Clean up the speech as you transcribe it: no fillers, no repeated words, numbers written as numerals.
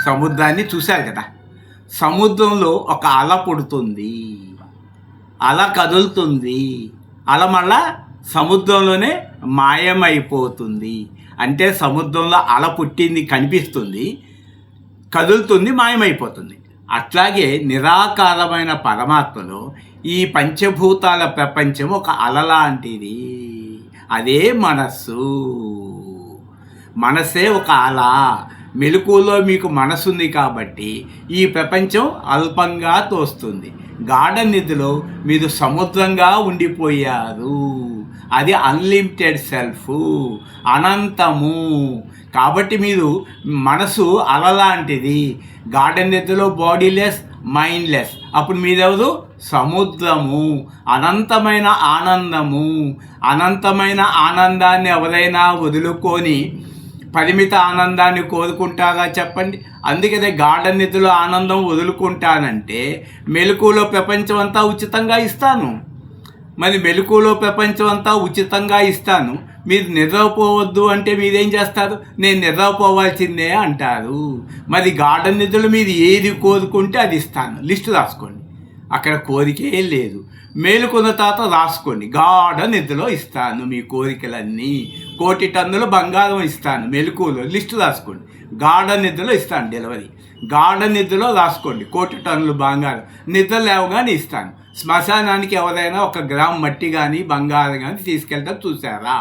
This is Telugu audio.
సముద్రాన్ని చూశారు కదా. సముద్రంలో ఒక అల పుడుతుంది, అల కదులుతుంది, అల మళ్ళా సముద్రంలోనే మాయమైపోతుంది. అంటే సముద్రంలో అల పుట్టింది కనిపిస్తుంది, కదులుతుంది, మాయమైపోతుంది. అట్లాగే నిరాకారమైన పరమాత్మలో ఈ పంచభూతాల ప్రపంచం ఒక అల లాంటిది. అదే మనస్సు. మనసే ఒక అల. మెలకువలో మీకు మనసు ఉంది కాబట్టి ఈ ప్రపంచం అల్పంగా తోస్తుంది. గాఢ నిధిలో మీరు సముద్రంగా ఉండిపోయారు. అది అన్లిమిటెడ్ సెల్ఫ్, అనంతము. కాబట్టి మీరు మనసు అలలాంటిది. గాఢ నిధిలో బాడీలెస్, మైండ్లెస్. అప్పుడు మీరెవరు? సముద్రము, అనంతమైన ఆనందము. అనంతమైన ఆనందాన్ని ఎవరైనా వదులుకొని పరిమిత ఆనందాన్ని కోరుకుంటారా చెప్పండి? అందుకనే గాఢ నిధిలో ఆనందం వదులుకుంటానంటే మెలకువలో ప్రపంచం అంతా ఉచితంగా ఇస్తాను. మరి మెలకువలో ప్రపంచం అంతా ఉచితంగా ఇస్తాను, మీరు నిద్రపోవద్దు అంటే మీరేం చేస్తారు? నేను నిద్రపోవాల్సిందే అంటారు. మరి గాఢ నిధులు మీరు ఏది కోరుకుంటే అది ఇస్తాను. లిస్టు రాసుకోండి, అక్కడ కోరికే లేదు. మేలుకున్న తర్వాత రాసుకోండి, గాఢ నిధిలో ఇస్తాను మీ కోరికలన్నీ. 1,000,000 టన్నుల బంగారం ఇస్తాను మెలకువలో. లిస్టు రాసుకోండి, గాఢ నిధిలో ఇస్తాను డెలివరీ. గాఢ నిధిలో రాసుకోండి 1,000,000 టన్నులు బంగారం. నిద్ర లేవగానే ఇస్తాను. శ్మశానానికి ఎవరైనా 1 గ్రామ్ మట్టి కానీ బంగారం కానీ తీసుకెళ్తాం చూసారా?